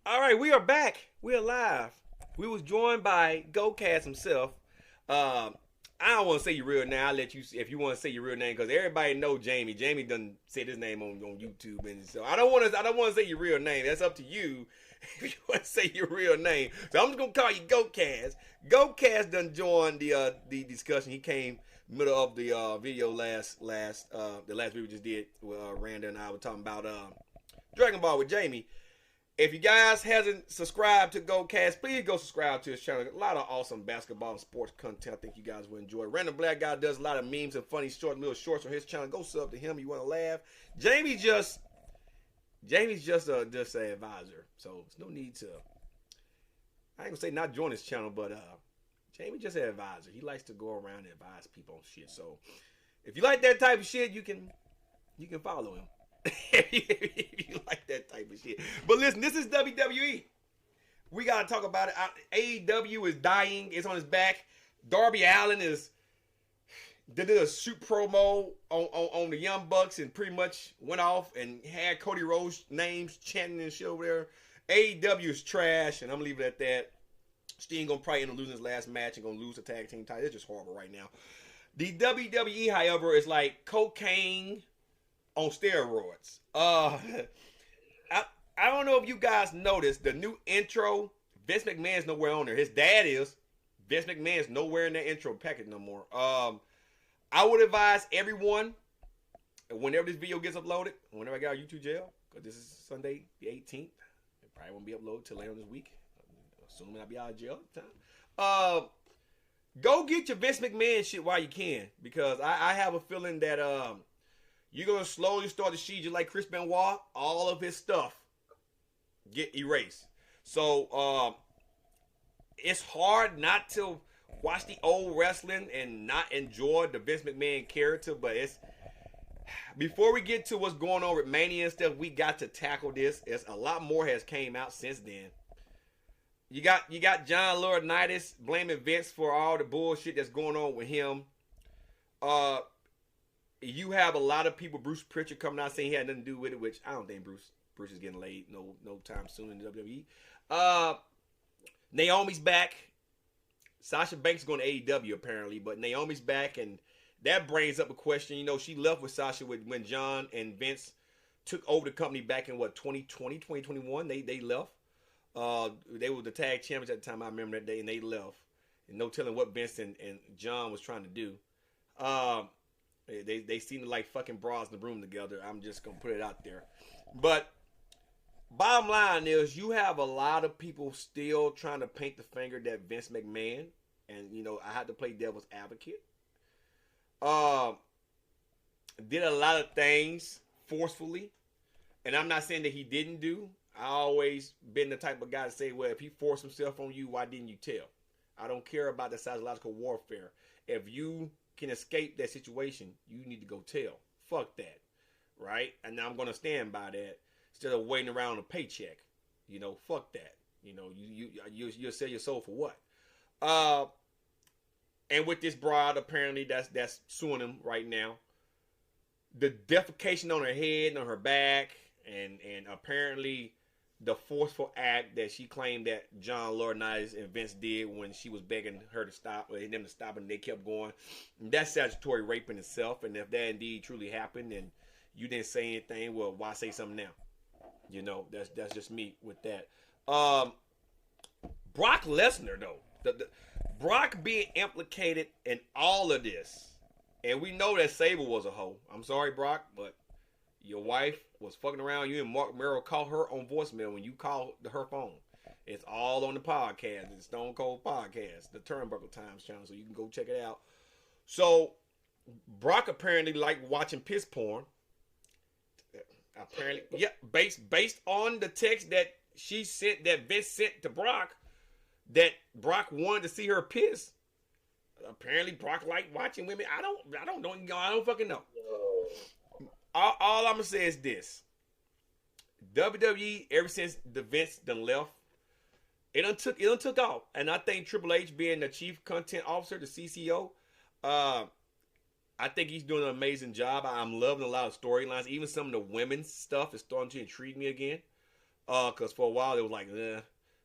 All right, we are back. We're live. We was joined by GOATcast himself. I don't want to say your real name. I'll let you, if you want to say your real name, because everybody know Jamie. Jamie done said his name on YouTube, and so I don't want to say your real name. That's up to you if you want to say your real name. So I'm just gonna call you GOATcast. GOATcast done joined the discussion. He came middle of the video the last video we just did with Randa and I were talking about Dragon Ball with Jamie. If you guys hasn't subscribed to GOATcast, please go subscribe to his channel. A lot of awesome basketball and sports content I think you guys will enjoy. Random Black Guy does a lot of memes and funny little shorts on his channel. Go sub to him. You want to laugh. Jamie's just an advisor. So there's no need to, I ain't gonna say not join his channel, but Jamie just an advisor. He likes to go around and advise people on shit. So if you like that type of shit, you can follow him. If you like that type of shit. But listen, this is WWE. We gotta talk about it. AEW is dying. It's on his back. Darby Allin did a shoot promo on the Young Bucks and pretty much went off and had Cody Rhodes names chanting and shit over there. AEW is trash, and I'm gonna leave it at that. Sting gonna probably end up losing his last match and gonna lose the tag team title. It's just horrible right now. The WWE, however, is like cocaine on steroids. I don't know if you guys noticed the new intro. Vince McMahon's nowhere on there. His dad is. Vince McMahon's nowhere in that intro package no more. I would advise everyone, whenever this video gets uploaded, whenever I get out of YouTube jail, because this is Sunday the 18th, it probably won't be uploaded till later this week, assuming I'll be out of jail at the time. Go get your Vince McMahon shit while you can, because I have a feeling that you're going to slowly start to see, just like Chris Benoit, all of his stuff get erased. So, it's hard not to watch the old wrestling and not enjoy the Vince McMahon character, but it's, before we get to what's going on with Mania and stuff, we got to tackle this. It's a lot more has came out since then. You got John Laurinaitis blaming Vince for all the bullshit that's going on with him. You have a lot of people, Bruce Pritchard coming out saying he had nothing to do with it, which I don't think Bruce is getting laid no time soon in the WWE. Naomi's back. Sasha Banks is going to AEW apparently, but Naomi's back, and that brings up a question. You know, she left with Sasha when John and Vince took over the company back in 2020, 2021. They left. They were the tag champions at the time. I remember that day, and they left. And no telling what Vince and John was trying to do. They seem to like fucking bras in the room together. I'm just going to put it out there. But bottom line is, you have a lot of people still trying to paint the finger that Vince McMahon, and, you know, I had to play devil's advocate, did a lot of things forcefully. And I'm not saying that he didn't do. I always been the type of guy to say, well, if he forced himself on you, why didn't you tell? I don't care about the psychological warfare. If you can escape that situation, you need to go tell. Fuck that. Right? And I'm going to stand by that instead of waiting around on a paycheck. You know, fuck that. You know, you'll sell your soul for what? And with this broad, apparently that's suing him right now. The defecation on her head and on her back, and apparently the forceful act that she claimed that John Laurinaitis and Vince did when she was begging her to stop, or them to stop, and they kept going. That's statutory rape in itself. And if that indeed truly happened, and you didn't say anything, well, why say something now? You know, that's just me with that. Brock Lesnar, though, Brock being implicated in all of this, and we know that Savar was a hoe. I'm sorry, Brock, but your wife was fucking around. You and Mark Merrill called her on voicemail when you called her phone. It's all on the podcast. It's Stone Cold Podcast, the Turnbuckle Times channel, so you can go check it out. So Brock apparently liked watching piss porn. Apparently, yeah, based on the text that she sent, that Vince sent to Brock, that Brock wanted to see her piss. Apparently, Brock liked watching women. I don't fucking know. All I'm gonna say is this: WWE, ever since the Vince done left, it done took off, and I think Triple H, being the chief content officer, the CCO, I think he's doing an amazing job. I'm loving a lot of storylines. Even some of the women's stuff is starting to intrigue me again. Because for a while it was like,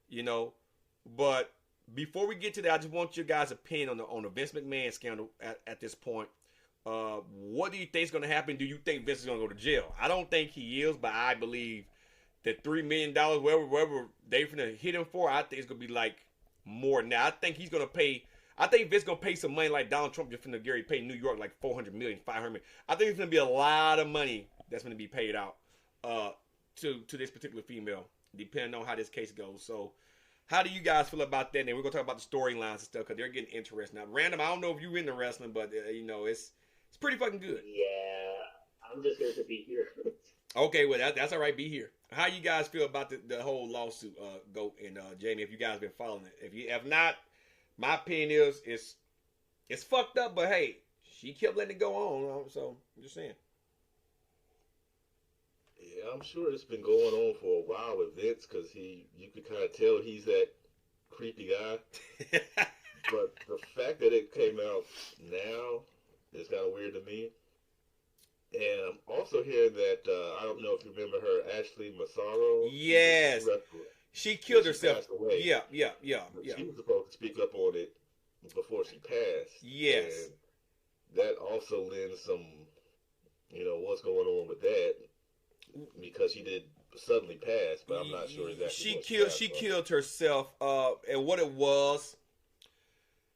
you know. But before we get to that, I just want your guys' opinion on the Vince McMahon scandal at this point. What do you think is going to happen? Do you think Vince is going to go to jail? I don't think he is, but I believe that $3 million, wherever they're going to hit him for, I think it's going to be like more than that. I think he's going to pay. I think Vince going to pay some money like Donald Trump just finna Gary pay New York like $400 million, $500 million. I think it's going to be a lot of money that's going to be paid out to this particular female, depending on how this case goes. So, how do you guys feel about that? And we're going to talk about the storylines and stuff because they're getting interesting. Now, Random, I don't know if you're into wrestling, but, you know, it's pretty fucking good. Yeah, I'm just here to be here. Okay, well, that's all right. Be here. How you guys feel about the whole lawsuit, Goat and Jamie, if you guys been following it? If not, my opinion is it's fucked up, but hey, she kept letting it go on, so I'm just saying. Yeah, I'm sure it's been going on for a while with Vince because you could kind of tell he's that creepy guy. But the fact that it came out now is kind of weird to me. And I'm also hearing that, I don't know if you remember her, Ashley Massaro. Yes. She killed herself. Passed away. Yeah. She was supposed to speak up on it before she passed. Yes. And that also lends some, what's going on with that. Because she did suddenly pass, but I'm not sure exactly. She killed herself, and what it was,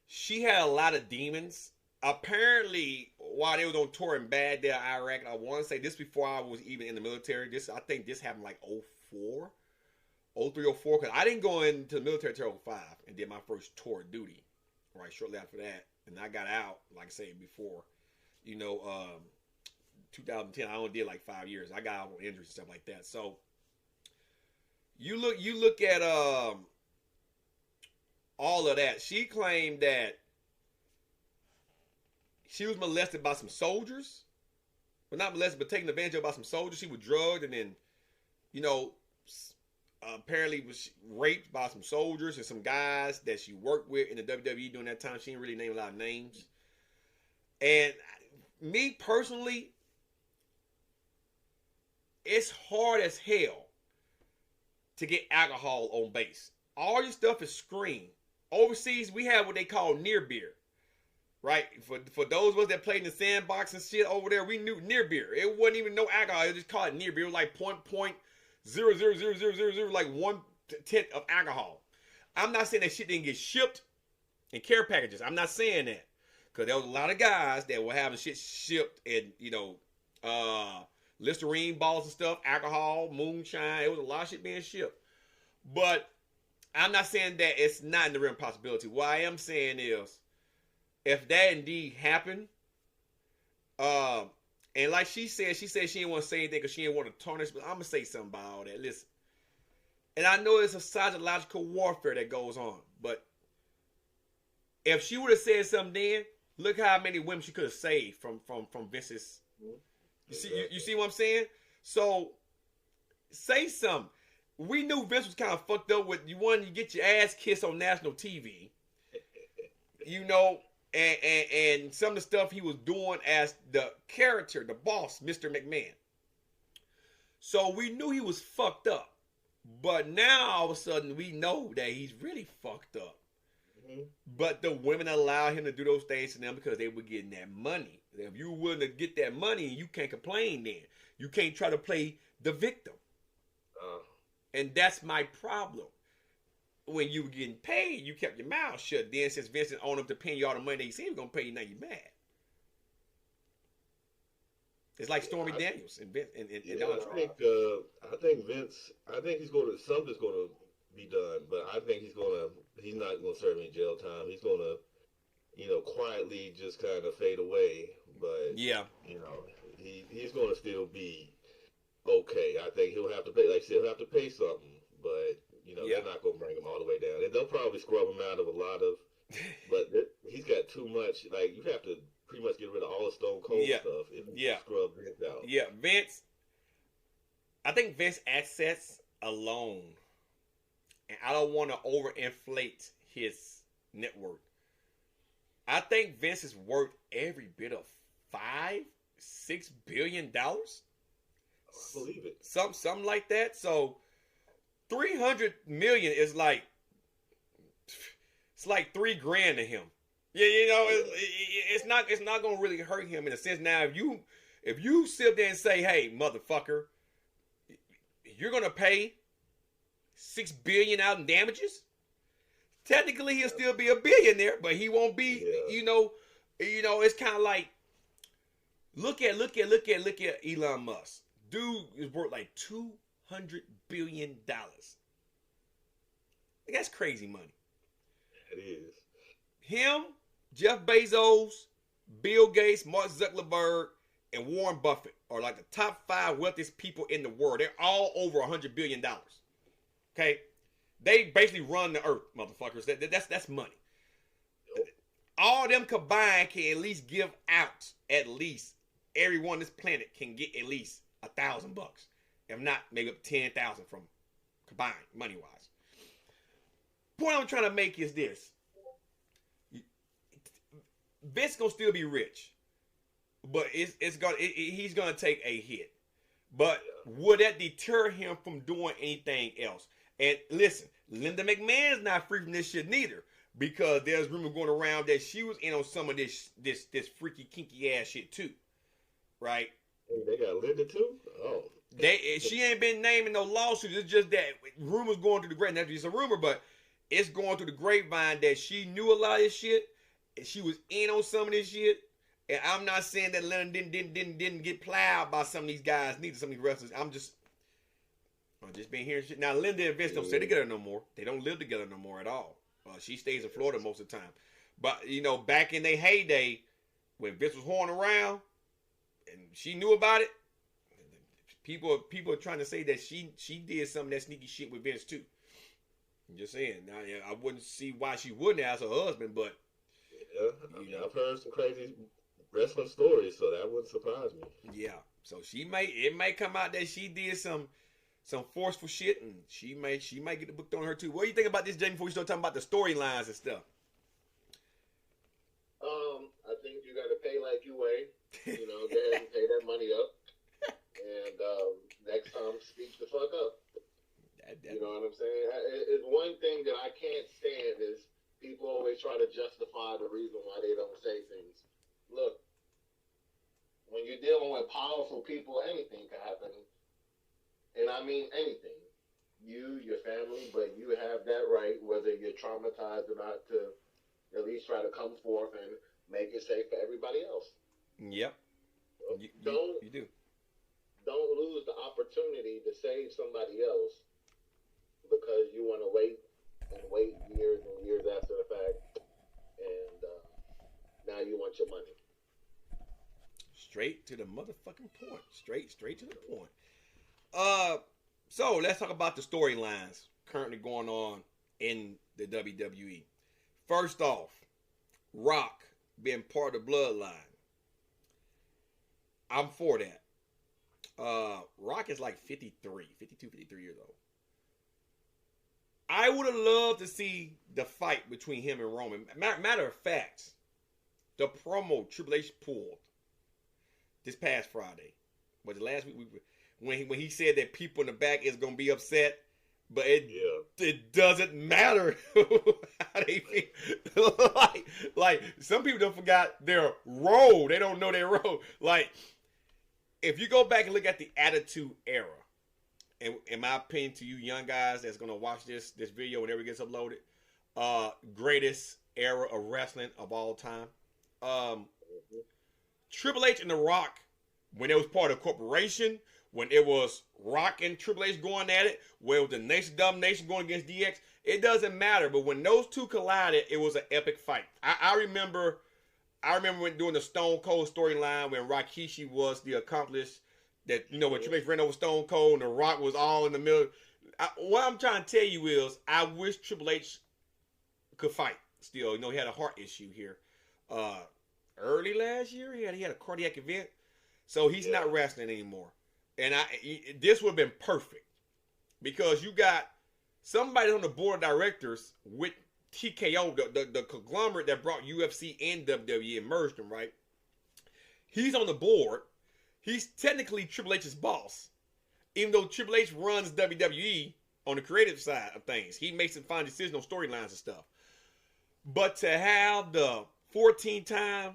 she had a lot of demons. Apparently, while they was on tour in Baghdad, Iraq, I want to say this before I was even in the military. I think this happened like 04, 03, 04, because I didn't go into the military until 05 and did my first tour of duty, right, shortly after that. And I got out, like I said before, 2010, I only did like 5 years. I got out on injuries and stuff like that. So, you look at all of that. She claimed that she was molested by some soldiers. Well, not molested, but taken advantage of by some soldiers. She was drugged and then, apparently was raped by some soldiers and some guys that she worked with in the WWE during that time. She didn't really name a lot of names. And me personally, it's hard as hell to get alcohol on base. All your stuff is screened. Overseas, we have what they call near beer. Right? For those of us that played in the sandbox and shit over there, we knew near beer. It wasn't even no alcohol. It just called it near beer. It was like 0.0000000, like 1/10 of alcohol. I'm not saying that shit didn't get shipped in care packages. I'm not saying that. Because there was a lot of guys that were having shit shipped in, Listerine balls and stuff, alcohol, moonshine. It was a lot of shit being shipped. But I'm not saying that it's not in the realm of possibility. What I am saying is, if that indeed happened, and like she said she didn't want to say anything because she didn't want to tarnish, but I'm going to say something about all that. Listen, and I know it's a psychological warfare that goes on, but if she would have said something then, look how many women she could have saved from Vince's. You see what I'm saying? So, say something. We knew Vince was kind of fucked up with you wanted to get your ass kissed on national TV. And some of the stuff he was doing as the character, the boss, Mr. McMahon. So we knew he was fucked up. But now all of a sudden we know that he's really fucked up. Mm-hmm. But the women allow him to do those things to them because they were getting that money. If you're willing to get that money, you can't complain then. You can't try to play the victim. And that's my problem. When you were getting paid, you kept your mouth shut. Then since Vincent owned up to paying you all the money he said he was going to pay you, now you're mad. It's like Stormy Daniels and Donald Trump. I think Vince, something's going to be done, but I think he's not going to serve any jail time. He's going to, quietly just kind of fade away. But, yeah, he's going to still be okay. I think he'll have to pay, like I said, he'll have to pay something, but, they're not going to bring him all the way down. And they'll probably scrub him out of a lot of, but he's got too much, like, you have to pretty much get rid of all the Stone Cold stuff if you scrub Vince out. Yeah, Vince, I think Vince assets alone, and I don't want to overinflate his net worth. I think Vince is worth every bit of $5-6 billion. I believe it. Something like that. So $300 million is like, it's like $3,000 to him. Yeah, you know, it's not gonna really hurt him in a sense. Now, if you sit there and say, hey, motherfucker, you're gonna pay $6 billion out in damages, technically he'll still be a billionaire, but he won't be. You know, it's kind of like look at Elon Musk. Dude is worth like $200 billion. That's crazy money. It is. Him, Jeff Bezos, Bill Gates, Mark Zuckerberg, and Warren Buffett are like the top 5 wealthiest people in the world. They're all over $100 billion. Okay? They basically run the earth, motherfuckers. That's money. All of them combined can at least give out at least everyone on this planet can get at least $1,000. If not, maybe up to 10,000 from combined, money-wise. Point I'm trying to make is this. Vince gonna still be rich, but he's gonna take a hit. But would that deter him from doing anything else? And listen, Linda McMahon's not free from this shit neither, because there's rumor going around that she was in on some of this freaky kinky ass shit too, right? They got Linda too. Oh, she ain't been named in no lawsuits. It's just that rumors going through the grapevine. That's just a rumor, but it's going through the grapevine that she knew a lot of this shit. And she was in on some of this shit. And I'm not saying that Linda didn't get plowed by some of these guys, neither some of these wrestlers. I'm just been hearing shit. Now, Linda and Vince don't stay together no more. They don't live together no more at all. She stays in Florida most of the time. But, you know, back in their heyday, when Vince was horning around, and she knew about it, people are trying to say that she did some of that sneaky shit with Vince too. I'm just saying. Now, I wouldn't see why she wouldn't as her husband, but yeah, I've heard some crazy wrestling stories, so that wouldn't surprise me. Yeah, so it may come out that she did some forceful shit, and she might get the book thrown on her too. What do you think about this, Jamie? Before we start talking about the storylines and stuff. I think you got to pay like you weigh. You know, go ahead and pay that money up, and next time speak the fuck up. You know what I'm saying? It's one thing that I can't stand is people always try to justify the reason why they don't say things. Look, when you're dealing with powerful people, anything can happen. And I mean anything. You, your family, but you have that right, whether you're traumatized or not, to at least try to come forth and make it safe for everybody else. Yep. You do. Don't lose the opportunity to save somebody else because you want to wait years and years after the fact, and now you want your money. Straight to the motherfucking point. Straight to the point. So let's talk about the storylines currently going on in the WWE. First off, Rock being part of the bloodline. I'm for that. Rock is like 52, 53 years old. I would have loved to see the fight between him and Roman. Matter of fact, the promo Triple H pulled this past Friday, was the last week when he said that people in the back is gonna be upset, but it doesn't matter how they feel. like some people don't forgot their role. They don't know their role. Like, if you go back and look at the Attitude Era, and in my opinion, to you young guys that's gonna watch this video whenever it gets uploaded, greatest era of wrestling of all time. Triple H and The Rock, when it was part of a corporation, when it was Rock and Triple H going at it, where it was the Nation Domination going against DX, it doesn't matter. But when those two collided, it was an epic fight. I remember when doing the Stone Cold storyline when Rikishi was the accomplice. That, you know, when Triple H ran over Stone Cold and The Rock was all in the middle. What I'm trying to tell you is, I wish Triple H could fight still. You know, he had a heart issue here. Early last year, he had a cardiac event. So he's not wrestling anymore. And this would have been perfect. Because you got somebody on the board of directors with TKO, the conglomerate that brought UFC and WWE and merged them, right? He's on the board. He's technically Triple H's boss. Even though Triple H runs WWE, on the creative side of things. He makes some fine decisions on storylines and stuff. But to have the 14-time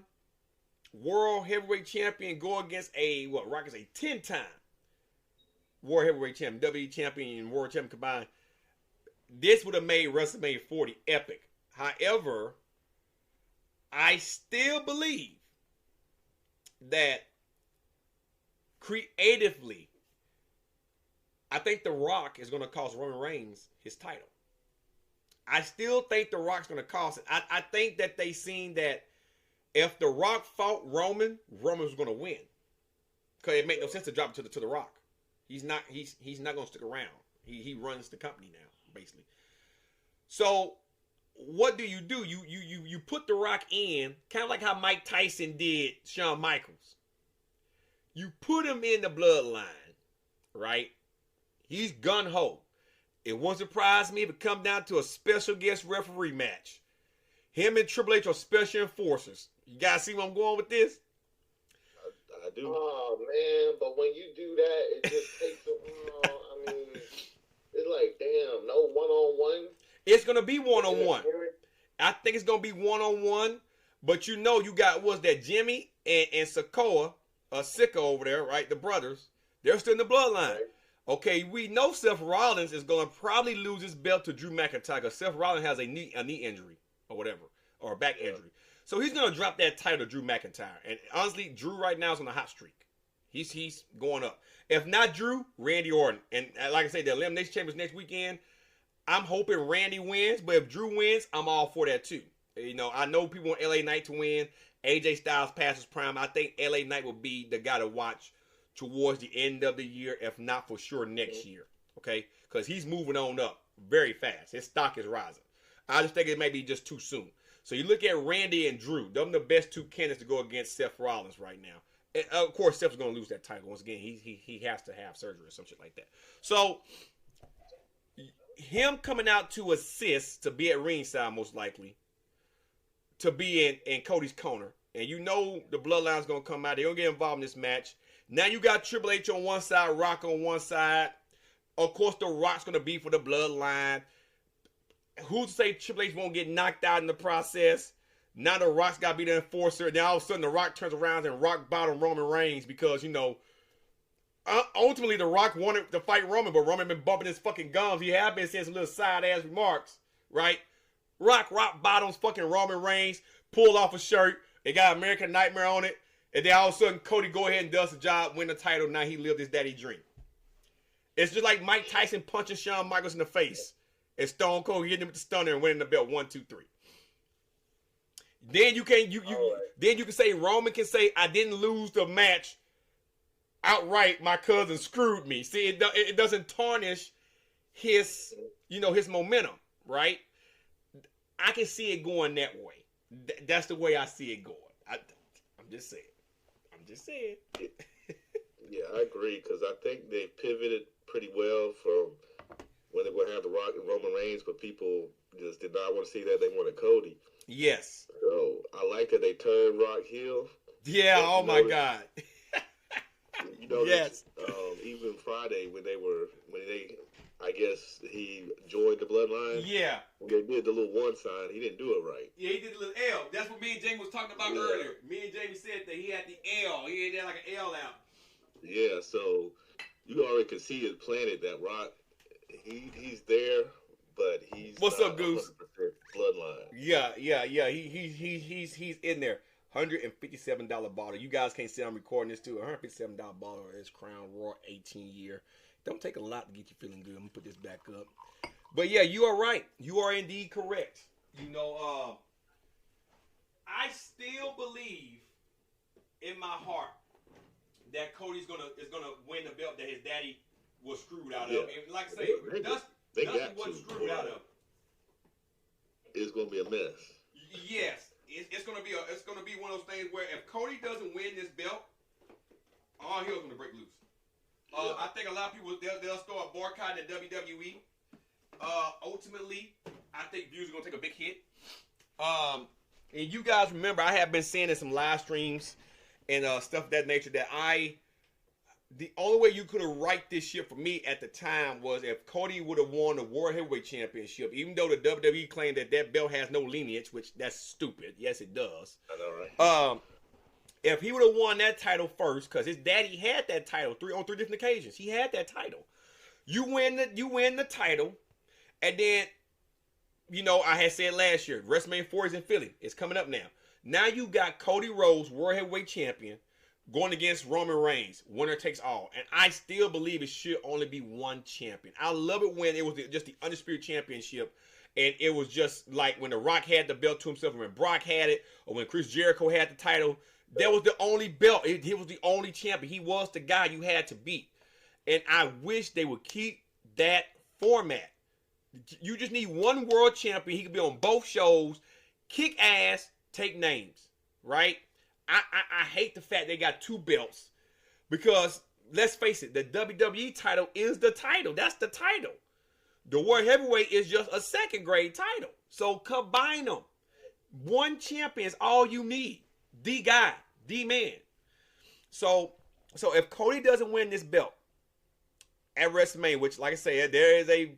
World Heavyweight Champion go against Rock is a 10-time World Heavyweight Champion, WWE Champion, and World Champion combined, this would have made WrestleMania 40 epic. However, I still believe that creatively, I think The Rock is going to cost Roman Reigns his title. I still think The Rock's going to cost it. I think that they seen that if The Rock fought Roman was going to win. Because it made no sense to drop it to the Rock. He's not going to stick around. He runs the company now, basically. So what do? You put The Rock in, kind of like how Mike Tyson did Shawn Michaels. You put him in the bloodline, right? He's gung-ho. It won't surprise me if it comes down to a special guest referee match. Him and Triple H are special enforcers. You guys see where I'm going with this? I do. Oh, man, but when you do that, it just takes a while. I mean, it's like, damn, no one-on-one. It's going to be one-on-one. I think it's going to be one-on-one. But you know you got, what's that, Jimmy and Sikoa over there, right? The brothers. They're still in the bloodline. Right. Okay, we know Seth Rollins is going to probably lose his belt to Drew McIntyre because Seth Rollins has a knee injury or whatever, or a back injury. So he's going to drop that title to Drew McIntyre. And honestly, Drew right now is on a hot streak. He's going up. If not Drew, Randy Orton. And like I said, the Elimination Chambers next weekend, I'm hoping Randy wins. But if Drew wins, I'm all for that too. You know, I know people want LA Knight to win. AJ Styles past his prime. I think LA Knight will be the guy to watch towards the end of the year, if not for sure next year. Okay? Because he's moving on up very fast. His stock is rising. I just think it may be just too soon. So you look at Randy and Drew. Them the best two candidates to go against Seth Rollins right now. And of course, Seth's going to lose that title. Once again, he has to have surgery or some shit like that. So him coming out to assist, to be at ringside most likely, to be in Cody's corner. And you know the bloodline's going to come out. They're going to get involved in this match. Now you got Triple H on one side, Rock on one side. Of course, The Rock's going to be for the bloodline. Who's to say Triple H won't get knocked out in the process? Now The Rock's got to be the enforcer. Then all of a sudden, The Rock turns around and rock bottom Roman Reigns because, you know, ultimately The Rock wanted to fight Roman, but Roman been bumping his fucking gums. He have been saying some little side-ass remarks, right? Rock bottoms fucking Roman Reigns, pulled off a shirt. It got American Nightmare on it. And then all of a sudden, Cody go ahead and does the job, win the title. Now he lived his daddy dream. It's just like Mike Tyson punching Shawn Michaels in the face. And Stone Cold hitting him with the stunner and winning the belt 1, 2, 3. Then you can say Roman can say I didn't lose the match outright. My cousin screwed me. See, it doesn't tarnish his momentum, right? I can see it going that way. That's the way I see it going. I'm just saying. Yeah, I agree because I think they pivoted pretty well from when they would have The Rock and Roman Reigns, but people just did not want to see that. They wanted Cody. Yes. So I like that they turned Rock heel. Yeah. Oh my God. You know, yes. Even Friday when I guess he joined the bloodline. Yeah. When they did the little one sign, he didn't do it right. Yeah, he did the little L. That's what me and Jamie was talking about earlier. Me and Jamie said that he had the L. He had like an L out. Yeah, so you already could see it planted that Rock. He's there, but he's what's not up, Goose? Bloodline. Yeah. He's in there. $157 bottle. You guys can't see I'm recording this too. $157 bottle is Crown Royal 18 year. Don't take a lot to get you feeling good. I'm gonna put this back up. But yeah, you are right. You are indeed correct. You know, I still believe in my heart that Cody's gonna win the belt that his daddy was screwed out of. And like I say, Dusty wasn't screwed out of. It's gonna be a mess. Yes. It's gonna be one of those things where if Cody doesn't win this belt, all hell's gonna break loose. I think a lot of people they'll start boycotting the WWE. Ultimately, I think views are gonna take a big hit. And you guys remember I have been saying in some live streams and stuff of that nature that the only way you could have right this ship for me at the time was if Cody would have won the World Heavyweight Championship, even though the WWE claimed that belt has no lineage, which that's stupid. Yes, it does. I know, right? If he would have won that title first, because his daddy had that title on three different occasions. He had that title. You win the title, and then, I had said last year, WrestleMania40 is in Philly. It's coming up now. Now you got Cody Rhodes, World Heavyweight Champion, going against Roman Reigns. Winner takes all. And I still believe it should only be one champion. I love it when it was just the Undisputed Championship, and it was just like when The Rock had the belt to himself, or when Brock had it, or when Chris Jericho had the title. That was the only belt. He was the only champion. He was the guy you had to beat. And I wish they would keep that format. You just need one world champion. He could be on both shows, kick ass, take names, right? I hate the fact they got two belts because, let's face it, the WWE title is the title. That's the title. The World Heavyweight is just a second grade title. So combine them. One champion is all you need. The guy, the man. So if Cody doesn't win this belt at WrestleMania, which, like I said, there is a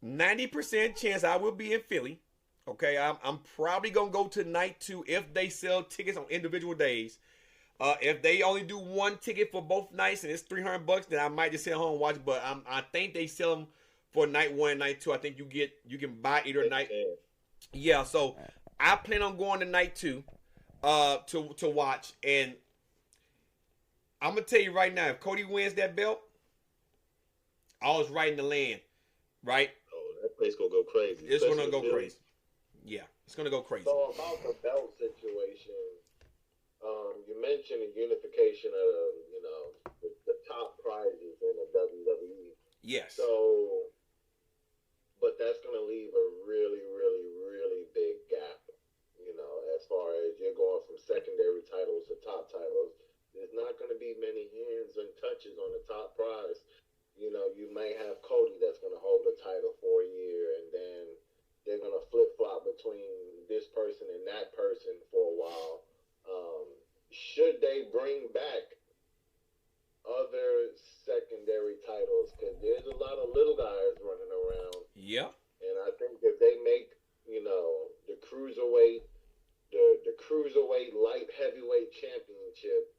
90% chance I will be in Philly. Okay, I'm probably gonna go to night 2 if they sell tickets on individual days. If they only do one ticket for both nights and it's $300, then I might just sit home and watch. But I think they sell them for night 1 and night 2. I think you can buy either night. Yeah, so I plan on going to night 2. To watch, and I'm gonna tell you right now, if Cody wins that belt, all is right in the land, right? Oh, that place gonna go crazy. It's gonna go crazy. Yeah, it's gonna go crazy. So about the belt situation, you mentioned the unification of the top prizes in the WWE. Yes. So, but that's gonna leave a really, really, really big gap. As far as you're going from secondary titles to top titles, there's not going to be many hands and touches on the top prize. You may have Cody that's going to hold the title for a year, and then they're going to flip-flop between this person and that person for a while. Should they bring back other secondary titles? Because there's a lot of little guys running around. Yeah. And I think if they make, the cruiserweight, the cruiserweight light heavyweight championship,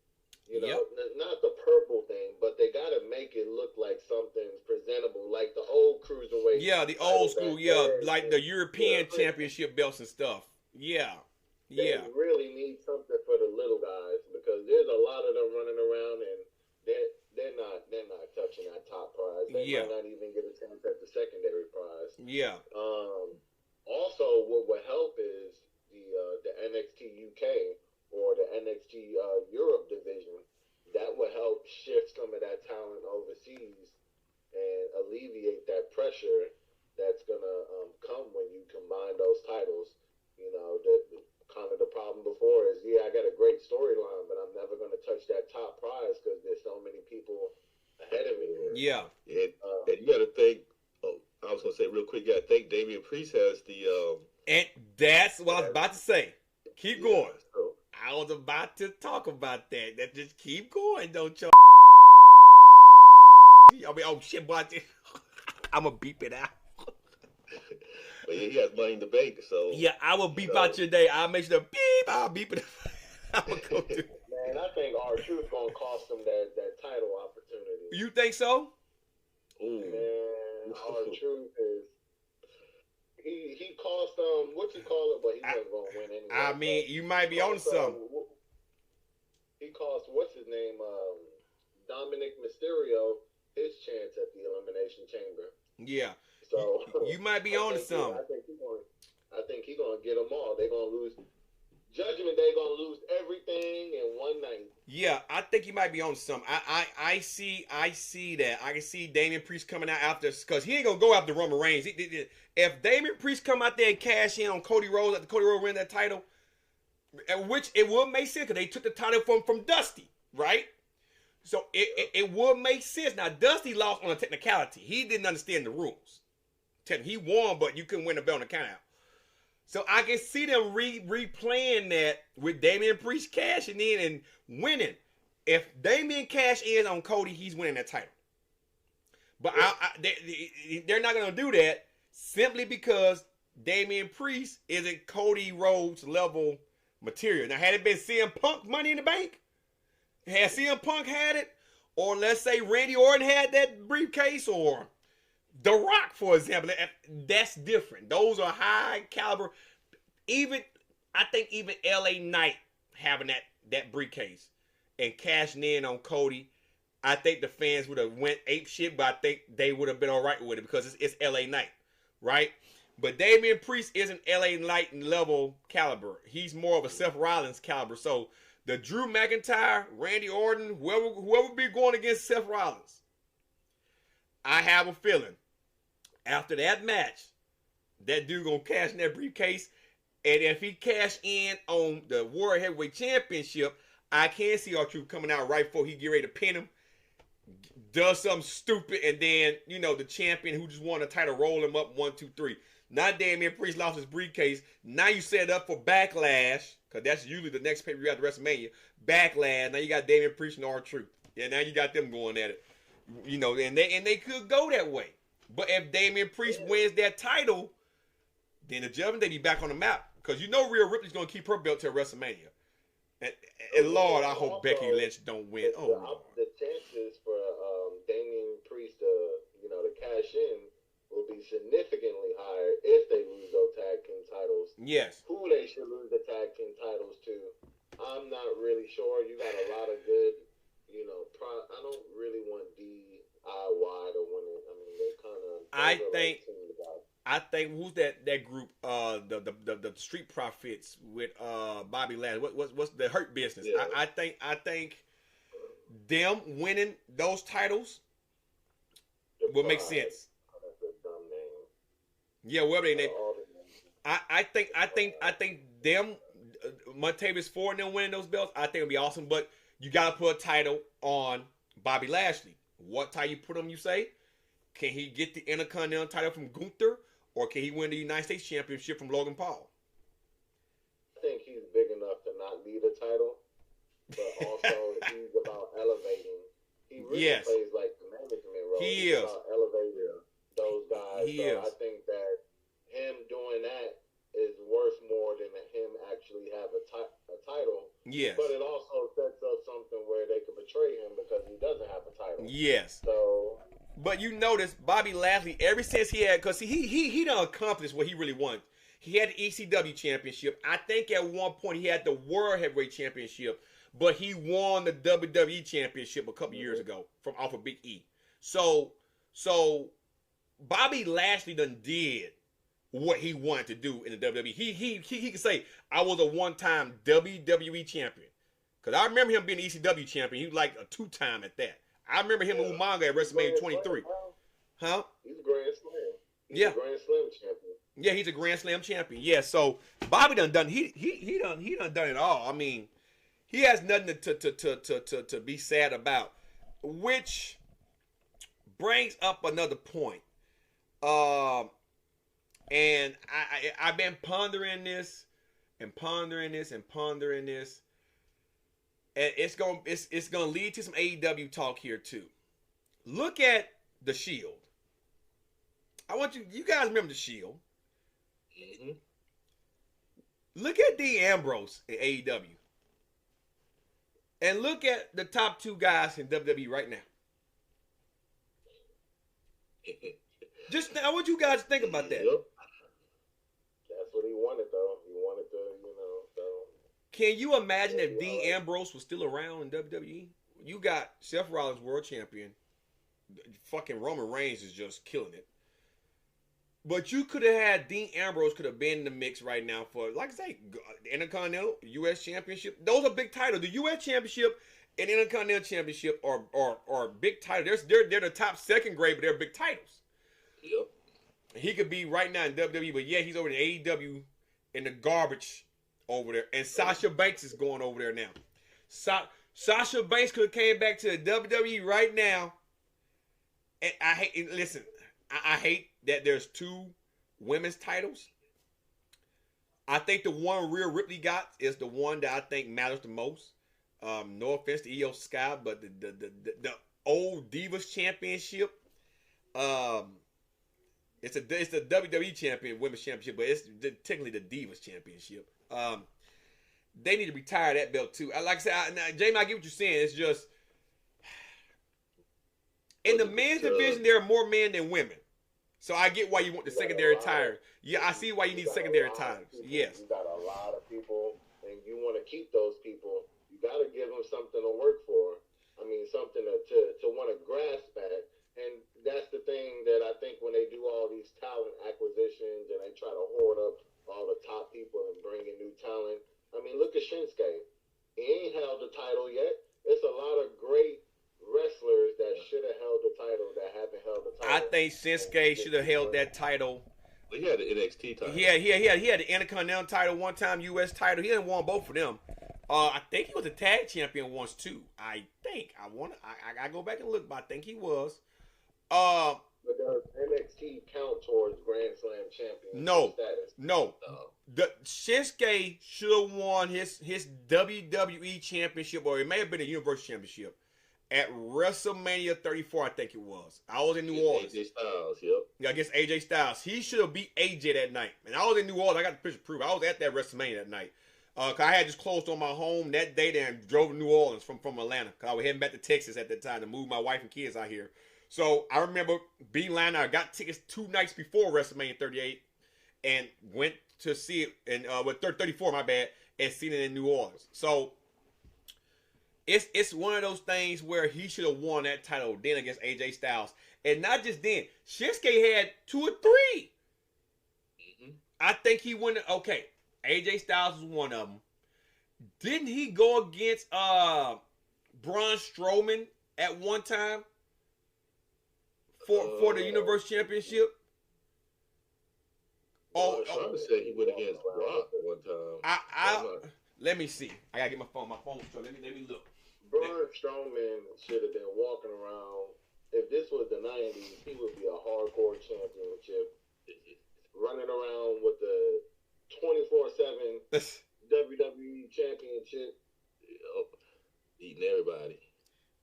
not the purple thing, but they got to make it look like something's presentable, like the old cruiserweight. Yeah, the old school, like the European championship belts and stuff. Yeah, They really need something for the little guys because there's a lot of them running around and they're not touching that top prize. They might not even get a chance at the secondary prize. Yeah. Also, what would help is the NXT UK or the NXT Europe division. That would help shift some of that talent overseas and alleviate that pressure that's gonna come when you combine those titles. The problem before is, I got a great storyline, but I'm never gonna touch that top prize because there's so many people ahead of me. Yeah. And you got to think. Oh, I was gonna say real quick. You got to think Damian Priest has the. And that's what I was about to say. Keep going. So, I was about to talk about that. That just keep going, don't you? Oh shit, boy. I'm gonna beep it out. But he has Money in the Bank, so. Yeah, I will beep out your day. I'll make sure to beep. I'll beep it. I'm gonna go through. Man, I think R-Truth gonna cost him that title opportunity. You think so? Ooh. Man, R-Truth is. He cost what you call it, but he's not gonna win anyway. I mean, you might be on something. He cost what's his name, Dominic Mysterio, his chance at the Elimination Chamber. Yeah. So you might be on something. I think he's gonna get them all. They're gonna lose. Judgment Day gonna lose everything in one night. Yeah, I think he might be on something. I see that. I can see Damian Priest coming out after, because he ain't gonna go after Roman Reigns. If Damian Priest come out there and cash in on Cody Rhodes after Cody Rhodes win that title, which it would make sense because they took the title from Dusty, right? So it would make sense. Now Dusty lost on a technicality. He didn't understand the rules. He won, but you couldn't win the belt on the count out. So I can see them replaying that with Damian Priest cashing in and winning. if Damian cash in on Cody, he's winning that title. But they're not going to do that simply because Damian Priest isn't Cody Rhodes level material. Now, had it been CM Punk Money in the Bank, had CM Punk had it, or let's say Randy Orton had that briefcase, or The Rock, for example, that's different. Those are high caliber. I think even LA Knight having that briefcase and cashing in on Cody, I think the fans would have went ape shit, but I think they would have been all right with it because it's LA Knight, right? But Damian Priest isn't LA Knight level caliber. He's more of a Seth Rollins caliber. So the Drew McIntyre, Randy Orton, whoever be going against Seth Rollins, I have a feeling after that match, that dude gonna cash in that briefcase. And if he cash in on the World Heavyweight Championship, I can see R-Truth coming out right before he get ready to pin him, does something stupid, and then, the champion who just won the title roll him up 1, 2, 3. Not Damian Priest lost his briefcase. Now you set up for Backlash, because that's usually the next pay-per-view after WrestleMania. Backlash. Now you got Damian Priest and R-Truth. Yeah, now you got them going at it. And they could go that way. But if Damian Priest wins that title, then the Judgment Day be back on the map. Because Rhea Ripley's going to keep her belt till WrestleMania. And Lord, I hope Becky Lynch don't win. The chances for Damian Priest to cash in will be significantly higher if they lose those tag team titles. Yes. Who they should lose the tag team titles to, I'm not really sure. You got a lot of good, I don't really want DIY to win it. I mean, they kind of. I think who's that group? The Street Profits with Bobby Lashley. What's the Hurt Business? Yeah. I think them winning those titles will make sense. That's a dumb name. Yeah, whatever they name. I think them Montavious Ford and them winning those belts, I think it'll be awesome. But you gotta put a title on Bobby Lashley. What title you put him? You say? Can he get the Intercontinental title from Gunther? Or can he win the United States Championship from Logan Paul? I think he's big enough to not need a title, but also he's about elevating. He really plays like the management role. He's about elevating those guys. I think that him doing that is worth more than him actually have a title. Yes. But it also sets up something where they can betray him because he doesn't have a title. Yes. So. But you notice Bobby Lashley, ever since he had, because he done accomplished what he really wanted. He had the ECW championship. I think at one point he had the World Heavyweight Championship, but he won the WWE championship a couple years ago off of Big E. So Bobby Lashley done did what he wanted to do in the WWE. He could say, I was a one-time WWE champion. Because I remember him being the ECW champion. He was like a two-time at that. I remember him and Umaga at WrestleMania 23. Huh? He's a Grand Slam. He's a Grand Slam champion. Yeah, he's a Grand Slam champion. Yeah, so Bobby done he done it all. I mean, he has nothing to be sad about. Which brings up another point. And I've been pondering this. And it's gonna lead to some AEW talk here too. Look at the Shield. I want you guys remember the Shield. Mm-hmm. Look at Dean Ambrose in AEW. And look at the top two guys in WWE right now. I want you guys to think about that. Yep. That's what he wanted, though. He wanted to, so. Can you imagine if Dean Ambrose was still around in WWE? You got Seth Rollins, world champion. Fucking Roman Reigns is just killing it. But you could have had Dean Ambrose could have been in the mix right now for, like I say, the Intercontinental, U.S. Championship. Those are big titles. The U.S. Championship and Intercontinental Championship are big titles. They're the top second grade, but they're big titles. Yep. He could be right now in WWE, but yeah, he's over in AEW in the garbage over there. And Sasha Banks is going over there now. Sasha Banks could have came back to the WWE right now. And I hate that there's two women's titles. I think the one Rhea Ripley got is the one that I think matters the most. No offense to Io Sky, but the old Divas Championship. It's the WWE Champion Women's Championship, but it's technically the Divas Championship. They need to retire that belt too. Like I said, Jamie, I get what you're saying. It's just in the men's division there are more men than women, so I get why you want the secondary title. Yeah, I see why you need secondary titles. Yes, you got a lot of people, and you want to keep those people. You got to give them something to work for. I mean, something to want to grasp at. And that's the thing that I think when they do all these talent acquisitions and they try to hoard up all the top people and bring in new talent. I mean, look at Shinsuke. He ain't held the title yet. There's a lot of great wrestlers that should have held the title that haven't held the title. I think Shinsuke should have held that title. Well, he had the NXT title. He had the Intercontinental title one time, U.S. title. He didn't won both of them. I think he was a tag champion once too. I go back and look, but I think he was. But does NXT count towards Grand Slam champion status? No. The Shinsuke should have won his WWE championship, or it may have been a Universal Championship at WrestleMania 34. I think it was. I was in New Orleans. AJ Styles, yep. Yeah, against AJ Styles. He should have beat AJ that night. And I was in New Orleans. I got the picture proof. I was at that WrestleMania that night. Cause I had just closed on my home that day and drove to New Orleans from Atlanta. Cause I was heading back to Texas at that time to move my wife and kids out here. So I remember being lined out. I got tickets 2 nights before WrestleMania 38 and went to see it in 34, my bad, and seen it in New Orleans. So it's one of those things where he should have won that title then against AJ Styles. And not just then. Shinsuke had 2 or 3. Mm-hmm. I think he won. Okay. AJ Styles was one of them. Didn't he go against Braun Strowman at one time for the Universal Championship? I'm trying to say he went against Brock at one time. Let me see. I gotta get my phone. My phone's short. Let me look. Braun Strowman should have been walking around. If this was the 90s, he would be a hardcore championship, running around with the 24/7 WWE Championship, beating everybody.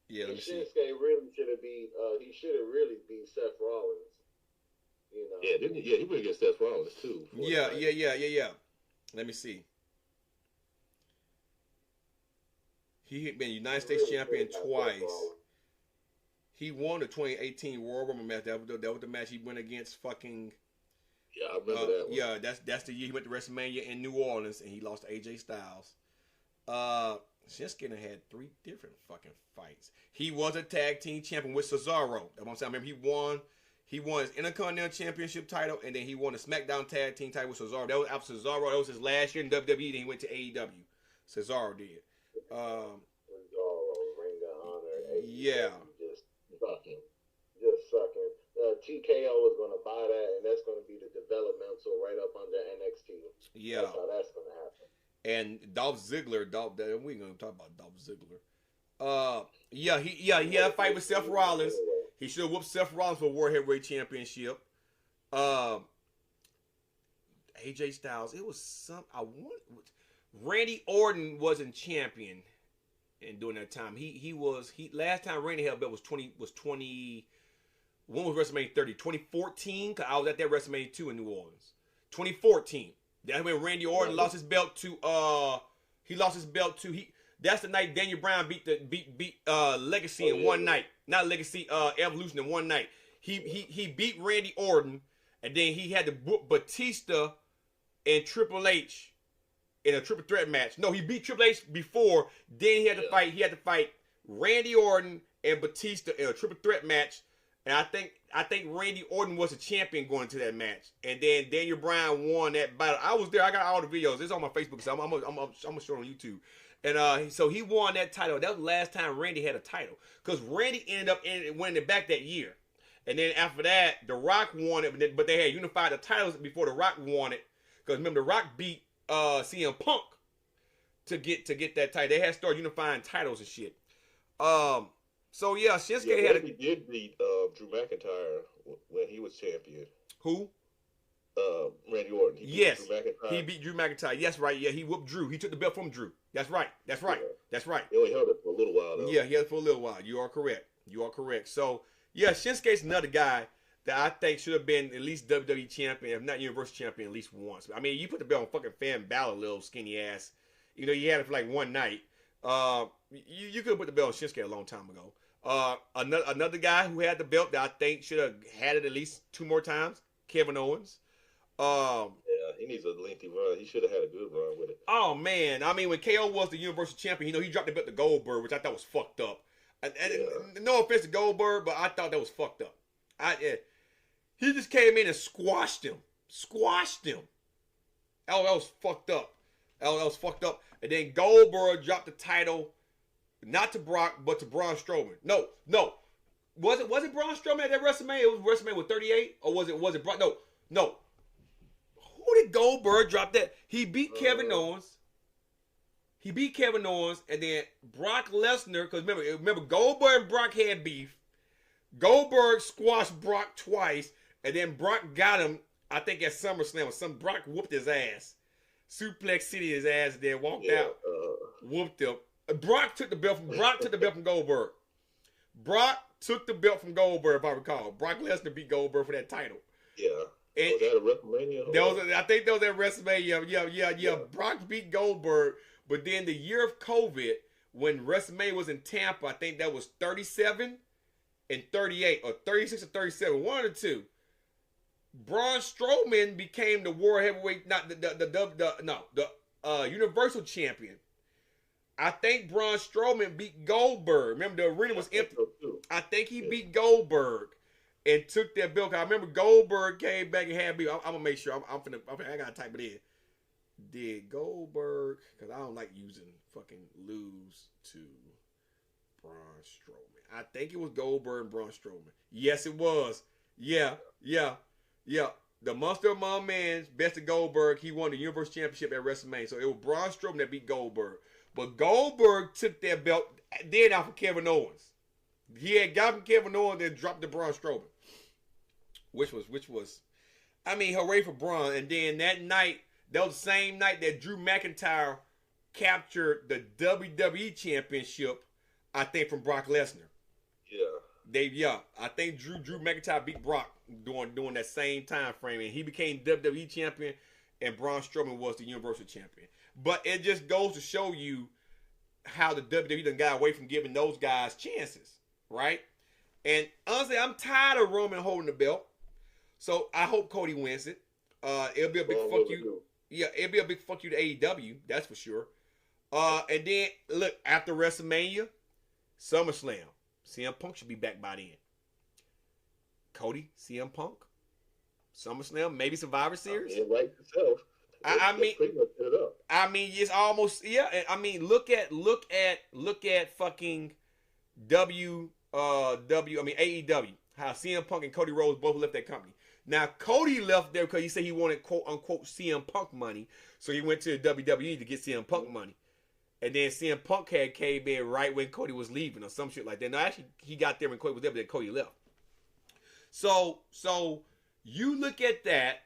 Yeah, let me see. Shinsuke really should have beat. He should have really beat Seth Rollins. You know. Yeah, didn't he? Yeah, he went against Seth Rollins too. Yeah. Let me see. He had been United States champion twice. He won the 2018 Royal Rumble match. That was the match he went against fucking. Yeah, I remember that one. Yeah, that's the year he went to WrestleMania in New Orleans and he lost to AJ Styles. Shinsuke had 3 different fucking fights. He was a tag team champion with Cesaro. That's what I'm saying. I remember he won his Intercontinental Championship title and then he won the SmackDown Tag Team title with Cesaro. That was after Cesaro. That was his last year in WWE. Then he went to AEW. Cesaro did. Cesaro, Ring of Honor. Yeah. Just sucking. TKO is going to buy that, and that's going to be the developmental right up under NXT. Yeah. That's how that's going to happen. And Dolph Ziggler, we ain't going to talk about Dolph Ziggler. He had a fight with Seth Rollins. He should have whooped Seth Rollins for the World Heavyweight Championship. AJ Styles, it was Randy Orton wasn't champion during that time. He last time Randy held belt was 20. When was WrestleMania 30? 2014. Cause I was at that WrestleMania 2 in New Orleans. 2014. That's when Randy Orton lost his belt to. That's the night Daniel Bryan beat Legacy in one night. Not Legacy, Evolution in one night. He beat Randy Orton, and then he had to book Batista and Triple H in a triple threat match. No, he beat Triple H before. Then he had to fight. He had to fight Randy Orton and Batista in a triple threat match. And I think Randy Orton was a champion going into that match. And then Daniel Bryan won that battle. I was there. I got all the videos. It's on my Facebook. So I'm gonna show it on YouTube. And so he won that title. That was the last time Randy had a title. Because Randy ended up winning it back that year. And then after that, The Rock won it. But they had unified the titles before The Rock won it. Because remember, The Rock beat CM Punk to get that title. They had started unifying titles and shit. So yeah, Shinsuke he did beat Drew McIntyre when he was champion. Who? Randy Orton. Yes, he beat Drew McIntyre. Yes, right. Yeah, he whooped Drew. He took the belt from Drew. That's right. That's right. That's right. He only held it for a little while, though. Yeah, he held it for a little while. You are correct. You are correct. So, yeah, Shinsuke's another guy that I think should have been at least WWE champion, if not Universal champion, at least once. I mean, you put the belt on fucking Finn Balor, little skinny ass. You know, you had it for like one night. You could have put the belt on Shinsuke a long time ago. Another guy who had the belt that I think should have had it at least 2 more times, Kevin Owens. Yeah, he needs a lengthy run. He should have had a good run with it. Oh man, I mean, when KO was the Universal champion, you know, he dropped the belt to Goldberg, which I thought was fucked up. And no offense to Goldberg, but I thought that was fucked up. He just came in and squashed him. Oh, that was fucked up. That was fucked up. And then Goldberg dropped the title, not to Brock, but to Braun Strowman. No. Was it Braun Strowman at that WrestleMania? It was WrestleMania with 38? Or was it Braun? No. Who did Goldberg drop that? He beat Kevin Owens. And then Brock Lesnar, because remember Goldberg and Brock had beef. Goldberg squashed Brock twice, and then Brock got him, I think at SummerSlam. Brock whooped his ass. Suplex City his ass, and then walked out, whooped him. Brock took the belt from Goldberg. Brock took the belt from Goldberg, if I recall. Brock Lesnar beat Goldberg for that title. Yeah. And was that at WrestleMania? I think that was at WrestleMania. Yeah. Brock beat Goldberg, but then the year of COVID, when WrestleMania was in Tampa, I think that was 37 and 38, or 36 or 37, one of the two. Braun Strowman became the World Heavyweight, not the Universal Champion. I think Braun Strowman beat Goldberg. Remember, the arena was empty. I think he beat Goldberg and took that belt. I remember Goldberg came back and had me. I'm gonna make sure. I gotta type it in. Did Goldberg? Because I don't like using fucking lose to Braun Strowman. I think it was Goldberg and Braun Strowman. Yes, it was. Yeah. The Monster Among Men bested Goldberg. He won the Universal Championship at WrestleMania. So it was Braun Strowman that beat Goldberg. But Goldberg took that belt then off of Kevin Owens. He had gotten Kevin Owens and dropped the Braun Strowman. Which was, I mean, hooray for Braun. And then that night, that was the same night that Drew McIntyre captured the WWE Championship, I think, from Brock Lesnar. I think Drew McIntyre beat Brock during that same time frame, and he became WWE champion, and Braun Strowman was the Universal champion. But it just goes to show you how the WWE done got away from giving those guys chances, right? And honestly, I'm tired of Roman holding the belt, so I hope Cody wins it. It'll be a big fuck you. Yeah, it'll be a big fuck you to AEW, that's for sure. And then look, after WrestleMania, SummerSlam. CM Punk should be back by then. Cody, CM Punk, SummerSlam, maybe Survivor Series. Right yourself. I mean, pretty much set it up. I mean, it's almost I mean, look at fucking AEW. How CM Punk and Cody Rhodes both left that company. Now Cody left there because he said he wanted quote unquote CM Punk money, so he went to the WWE to get CM Punk money. And then CM Punk came in right when Cody was leaving or some shit like that. No, actually, he got there when Cody was there, but then Cody left. So you look at that,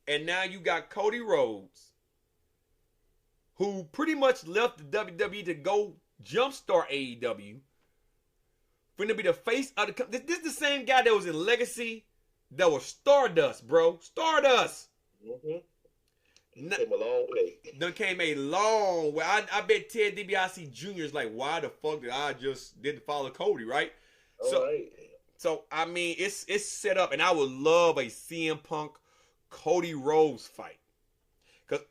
and now you got Cody Rhodes, who pretty much left the WWE to go jumpstart AEW, for him to be the face of the company. This is the same guy that was in Legacy, that was Stardust, bro. Stardust. Mm-hmm. Came a long way. Done came a long way. I bet Ted DiBiase Jr. is like, why the fuck did I just didn't follow Cody, right? So I mean, it's set up, and I would love a CM Punk Cody Rhodes fight, because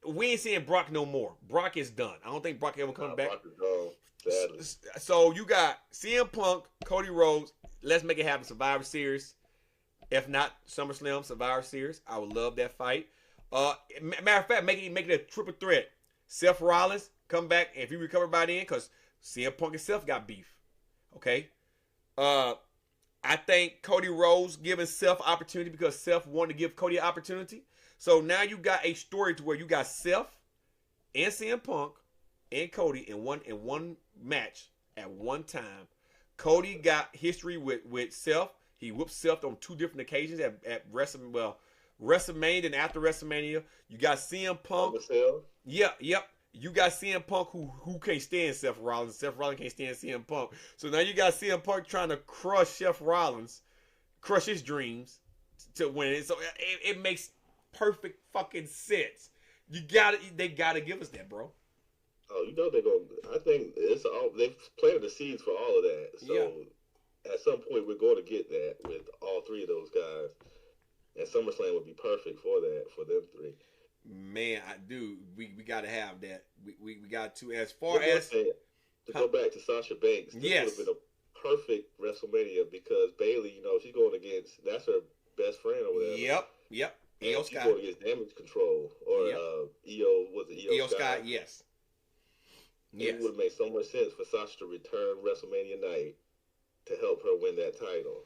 we ain't seeing Brock no more. Brock is done. I don't think Brock ever comes back. Brock is gone, sadly. So you got CM Punk, Cody Rhodes. Let's make it happen. Survivor Series. If not SummerSlam, Survivor Series. I would love that fight. Matter of fact, make it a triple threat. Seth Rollins come back if he recover by then, because CM Punk himself got beef. Okay. I think Cody Rhodes giving Seth opportunity because Seth wanted to give Cody an opportunity. So now you got a story to where you got Seth and CM Punk and Cody in one match at one time. Cody got history with Seth. He whooped Seth on 2 different occasions at wrestling. Well, WrestleMania, and after WrestleMania, you got CM Punk. Yep. You got CM Punk who can't stand Seth Rollins. Seth Rollins can't stand CM Punk. So now you got CM Punk trying to crush Seth Rollins, crush his dreams to win it. So it makes perfect fucking sense. They gotta give us that, bro. Oh, you know they're gonna. I think they've planted the seeds for all of that. So at some point we're going to get that with all three of those guys, and SummerSlam would be perfect for that for them three. Man, we got to have that. We got to, as far as to go back to Sasha Banks. This would have been a perfect WrestleMania because Bayley, you know, she's going against, that's her best friend or whatever. Yep. Io Sky. She's going against Damage Control or Io Sky? Yes. It would make so much sense for Sasha to return WrestleMania night to help her win that title.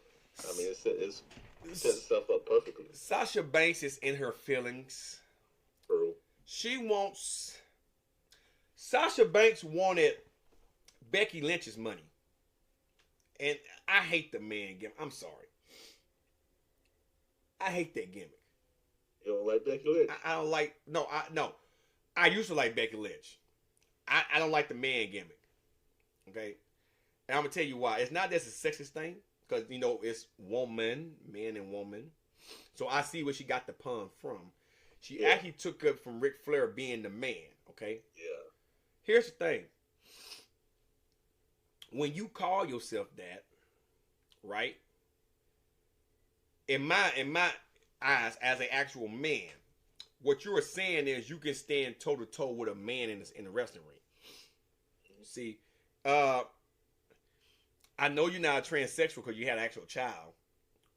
I mean, it's set itself up perfectly. Sasha Banks is in her feelings. True. Sasha Banks wanted Becky Lynch's money. And I hate the man gimmick. I'm sorry. I hate that gimmick. You don't like Becky Lynch? I don't like, no. I used to like Becky Lynch. I don't like the man gimmick. Okay? And I'm going to tell you why. It's not that it's a sexist thing. Because, you know, it's woman, man and woman. So I see where she got the pun from. She actually took it from Ric Flair being the man, okay? Yeah. Here's the thing. When you call yourself that, right? In my eyes, as an actual man, what you are saying is you can stand toe to toe with a man in the wrestling ring. See, I know you're not a transsexual because you had an actual child,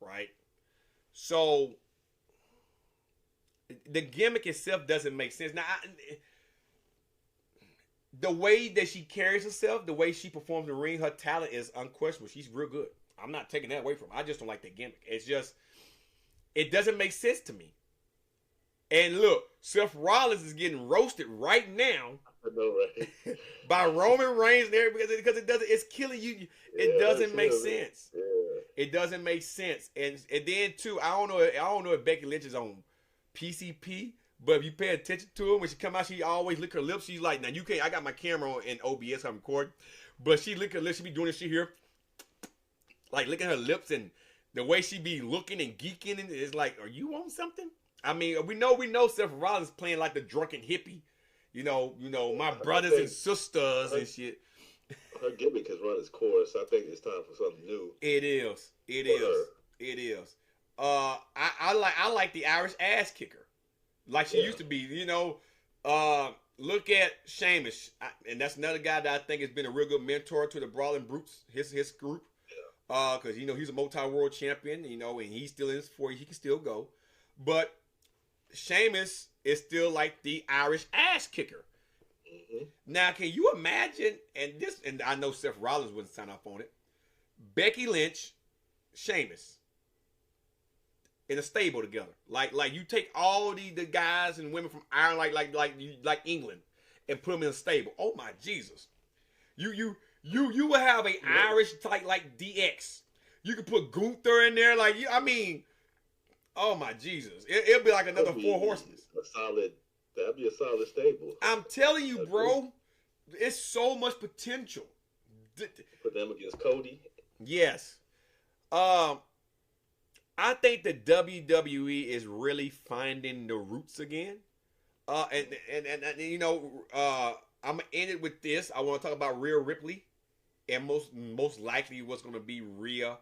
right? So the gimmick itself doesn't make sense. Now, the way that she carries herself, the way she performs in the ring, her talent is unquestionable. She's real good. I'm not taking that away from her. I just don't like that gimmick. It's just, it doesn't make sense to me. And look, Seth Rollins is getting roasted right now. I know, right? By Roman Reigns and everybody, because it's killing you. It doesn't make sense. Yeah. It doesn't make sense. And then too, I don't know if Becky Lynch is on PCP, but if you pay attention to her when she come out, she always lick her lips. She's like, now you can't. I got my camera on in OBS, I'm recording, but she lick her lips. She be doing this shit here, like licking her lips, and the way she be looking and geeking, and it's like, are you on something? I mean, we know Seth Rollins playing like the drunken hippie. You know, my brothers and sisters and shit. Her gimmick has run its course. I think it's time for something new. It is. I like the Irish ass kicker, like she used to be. You know, look at Sheamus, and that's another guy that I think has been a real good mentor to the Brawling Brutes, his group. Yeah. Because you know he's a multi-world champion. You know, and he's still in his 40s. He can still go, but Sheamus is still like the Irish ass kicker. Mm-hmm. Now, can you imagine? And I know Seth Rollins wouldn't sign up on it. Becky Lynch, Sheamus, in a stable together, like you take all the guys and women from Ireland, like England, and put them in a stable. Oh my Jesus! You would have a Irish type like DX. You could put Gunther in there, oh my Jesus! It'll be like another Four Horsemen. That'd be a solid stable. I'm telling you, bro, it's so much potential. Put them against Cody. Yes. I think the WWE is really finding the roots again. And you know, I'm gonna end it with this. I want to talk about Rhea Ripley, and most likely what's gonna be Rhea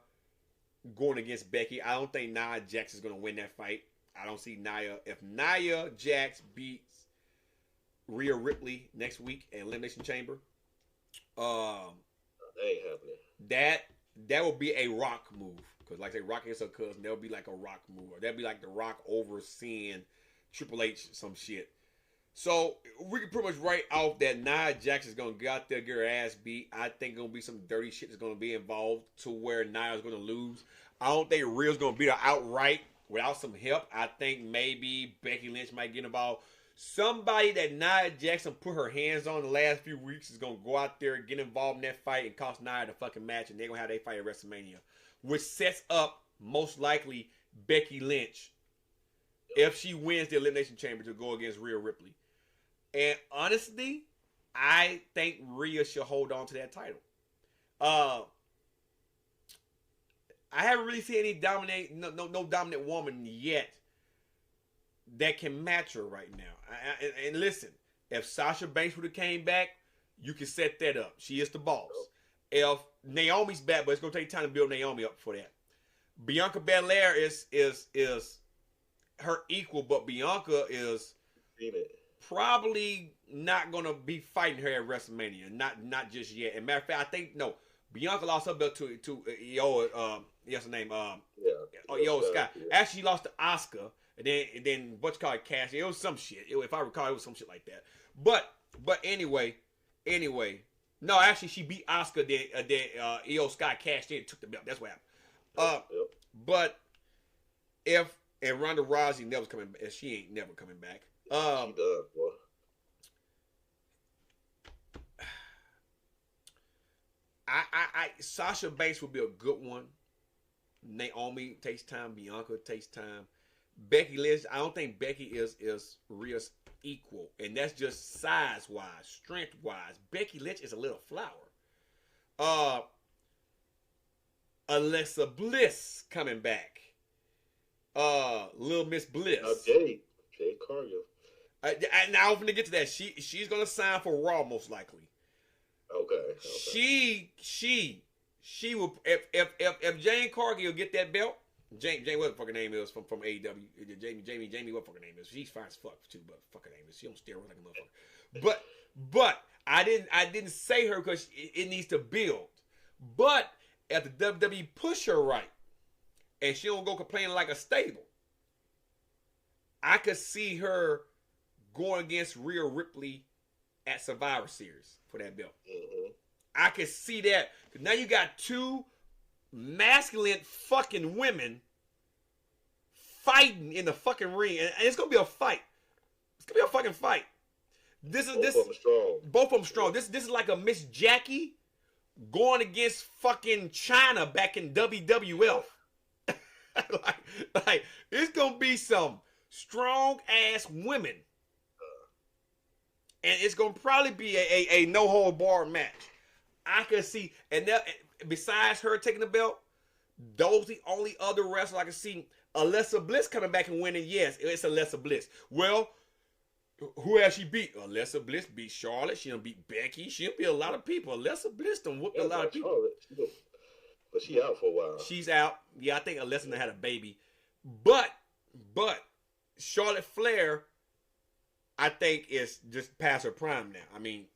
going against Becky. I don't think Nia Jax is gonna win that fight. I don't see Nia. If Nia Jax beats Rhea Ripley next week at Elimination Chamber, that ain't happening. That would be a Rock move. Because like they Rock against her cousin, that'll be like a Rock move. Or that'd be like the Rock overseeing Triple H some shit. So we can pretty much write off that Nia Jax is gonna get out there, get her ass beat. I think gonna be some dirty shit that's gonna be involved to where Nia's gonna lose. I don't think Rhea's gonna beat her outright without some help. I think maybe Becky Lynch might get involved. Somebody that Nia Jackson put her hands on the last few weeks is going to go out there and get involved in that fight and cost Nia the fucking match, and they're going to have their fight at WrestleMania, which sets up, most likely, Becky Lynch if she wins the Elimination Chamber to go against Rhea Ripley. And honestly, I think Rhea should hold on to that title. I haven't really seen any no dominant woman yet that can match her right now. And listen, if Sasha Banks would have came back, you can set that up. She is the boss. If Naomi's back, but it's gonna take time to build Naomi up for that. Bianca Belair is her equal, but Bianca is probably not gonna be fighting her at WrestleMania. Not just yet. And matter of fact, I think Bianca lost her belt to what's her name? Scott. Yeah. Actually, she lost to Asuka, and then what's called Cash. It was some shit. If I recall, it was some shit like that. But anyway, no, actually, she beat Asuka. Then Io Sky cashed in and took the belt. That's what happened. But if Ronda Rousey never coming back, she ain't never coming back. She does, boy. Sasha Banks would be a good one. Naomi takes time. Bianca takes time. Becky Lynch, I don't think Becky is Rhea's equal, and that's just size wise, strength wise. Becky Lynch is a little flower. Alexa Bliss coming back. Little Miss Bliss. Jade Cargill. And I was going to get to that. She's gonna sign for Raw most likely. Okay. She will if Jane Cargill get that belt. Jane what the fucking name is from AEW. Jamie what the fucking name is. She's fine as fuck too, but fucking name is. She don't steroids like a motherfucker. But I didn't say her because it needs to build. But if the WWE push her right, and she don't go complaining like a stable, I could see her going against Rhea Ripley at Survivor Series for that belt. Mm-hmm. I could see that. Now you got two masculine fucking women fighting in the fucking ring, and it's gonna be a fight. It's gonna be a fucking fight. Both of them strong. This is like a Miss Jackie going against fucking China back in WWF. like it's gonna be some strong ass women, and it's gonna probably be a no hold barred match. I can see, and besides her taking the belt, those the only other wrestlers I can see. Alexa Bliss coming back and winning. Yes, it's Alexa Bliss. Well, who has she beat? Alexa Bliss beat Charlotte. She done beat Becky. She done beat a lot of people. Alexa Bliss done whooped a lot of people. But she out for a while. She's out. Yeah, I think Alexa done had a baby. But Charlotte Flair, I think, is just past her prime now. I mean,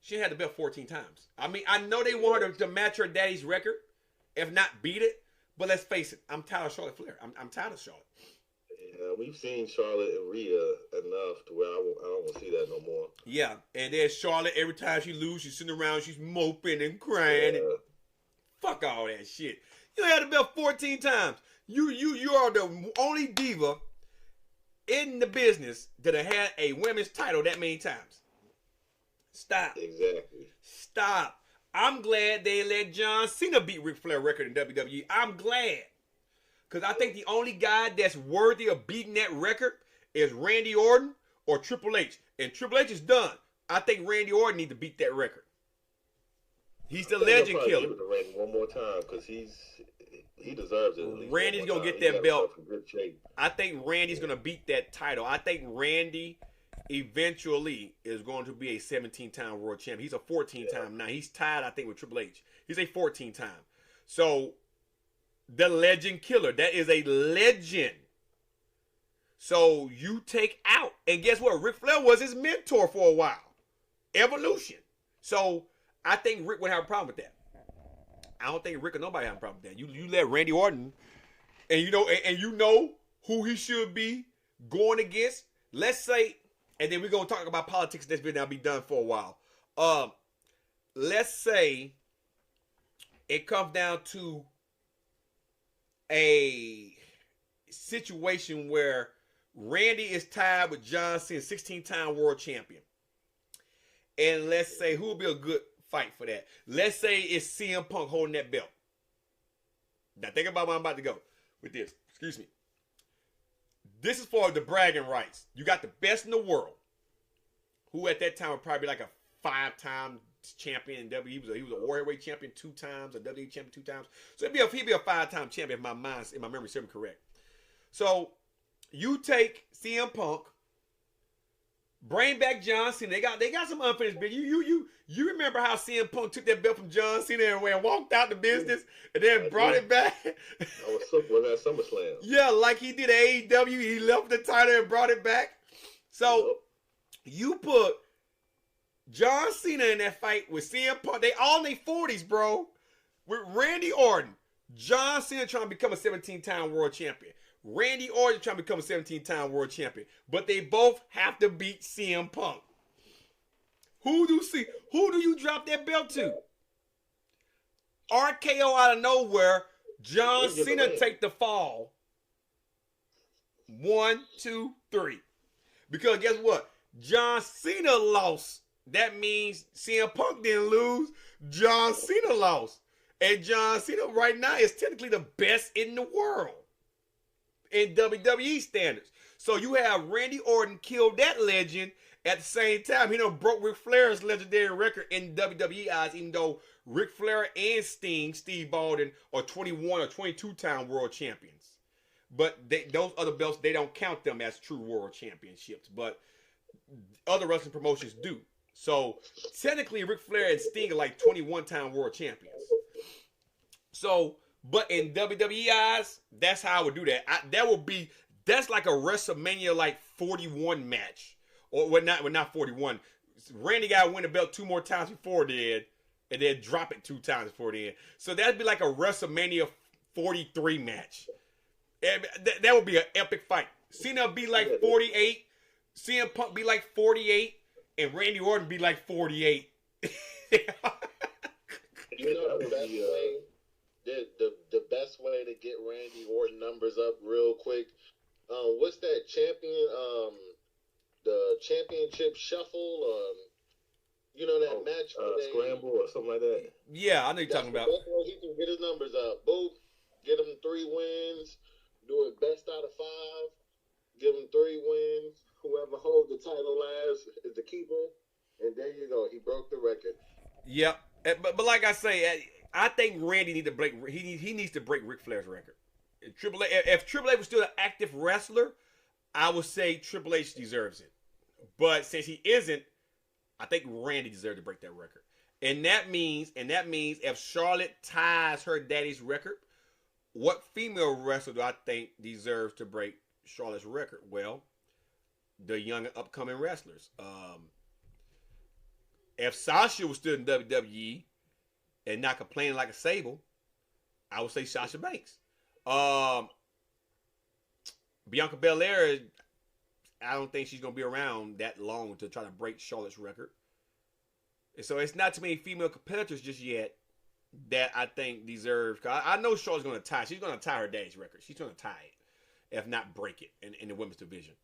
she had the belt 14 times. I mean, I know they want her to match her daddy's record, if not beat it. But let's face it, I'm tired of Charlotte Flair. I'm tired of Charlotte. Yeah, we've seen Charlotte and Rhea enough to where I don't want to see that no more. Yeah, and there's Charlotte. Every time she loses, she's sitting around, she's moping and crying. And fuck all that shit. You had the belt 14 times. You are the only diva in the business that have had a women's title that many times. Stop. Exactly. Stop. I'm glad they let John Cena beat Ric Flair record in WWE. I'm glad. Because I think the only guy that's worthy of beating that record is Randy Orton or Triple H. And Triple H is done. I think Randy Orton needs to beat that record. He's the legend killer. Give it to Randy one more time because he deserves it. At least Randy's going to get that belt. I think Randy's going to beat that title. I think Randy eventually is going to be a 17-time world champion. He's a 14-time now. He's tied, I think, with Triple H. He's a 14-time. So, the legend killer. That is a legend. So, you take out. And guess what? Ric Flair was his mentor for a while. Evolution. So, I think Rick would have a problem with that. I don't think Rick or nobody have a problem with that. You let Randy Orton, and you know who he should be going against. Let's say, and then we're gonna talk about politics. This video will be done for a while. Let's say it comes down to a situation where Randy is tied with John Cena, 16-time world champion, and let's say who would be a good fight for that. Let's say it's CM Punk holding that belt. Now think about where I'm about to go. with this. Excuse me. This is for the bragging rights. You got the best in the world, who at that time was probably like a 5-time champion in WWE. He was a Warrior Weight champion 2 times, a WWE champion 2 times. So he'd be a 5-time champion if my memory serves me correct. So you take CM Punk, bring back John Cena. They got some unfinished business. You remember how CM Punk took that belt from John Cena and walked out the business and then brought it back? Was that SummerSlam? Yeah, like he did at AEW. He left the title and brought it back. So you put John Cena in that fight with CM Punk. They all in their 40s, bro. With Randy Orton. John Cena trying to become a 17-time world champion. Randy Orton trying to become a 17-time world champion. But they both have to beat CM Punk. Who do you drop that belt to? RKO out of nowhere. John Cena take the fall. 1, 2, 3. Because guess what? John Cena lost. That means CM Punk didn't lose. John Cena lost. And John Cena right now is technically the best in the world in WWE standards. So you have Randy Orton kill that legend. At the same time, he done broke Ric Flair's legendary record in WWE eyes, even though Ric Flair and Steve Baldwin are 21 or 22-time world champions. But those other belts, they don't count them as true world championships. But other wrestling promotions do. So technically, Ric Flair and Sting are like 21-time world champions. So, but in WWE eyes, that's how I would do that. That's like a WrestleMania like 41 match. Or not 41. Randy got to win the belt 2 more times before then, and then drop it 2 times before then. So that'd be like a WrestleMania 43 match. And that would be an epic fight. Cena be like 48, CM Punk be like 48, and Randy Orton be like 48. You know the best way, the best way to get Randy Orton numbers up real quick. What's that champion? The championship shuffle, that match where they scramble or something like that. Yeah, I know you're talking about. That's where he can get his numbers up. Boom, get him 3 wins. Do it best out of 5. Give him 3 wins. Whoever holds the title last is the keeper. And there you go. He broke the record. Yep, but like I say, I think Randy needs to break. He needs to break Ric Flair's record. If Triple H was still an active wrestler, I would say Triple H deserves it. But since he isn't, I think Randy deserves to break that record. And that means if Charlotte ties her daddy's record, what female wrestler do I think deserves to break Charlotte's record? Well, the young and upcoming wrestlers. If Sasha was still in WWE and not complaining like a Sable, I would say Sasha Banks. Bianca Belair, I don't think she's going to be around that long to try to break Charlotte's record. And so it's not too many female competitors just yet that I think deserve. I know Charlotte's going to tie. She's going to tie her daddy's record. She's going to tie it, if not break it, in the women's division.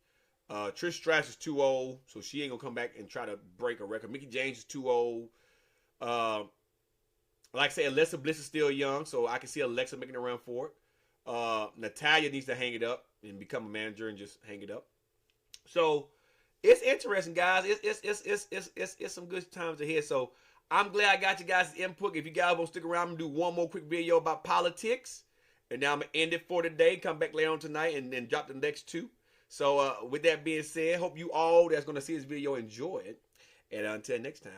Trish Stratus is too old, so she ain't going to come back and try to break a record. Mickie James is too old. Like I say, Alexa Bliss is still young, so I can see Alexa making a run for it. Natalya needs to hang it up and become a manager and just hang it up. So it's interesting, guys. It's some good times ahead. So I'm glad I got you guys' input. If you guys want to stick around, I'm gonna do one more quick video about politics, and now I'm gonna end it for today. Come back later on tonight and then drop the next 2. So with that being said, hope you all that's gonna see this video enjoy it. And until next time.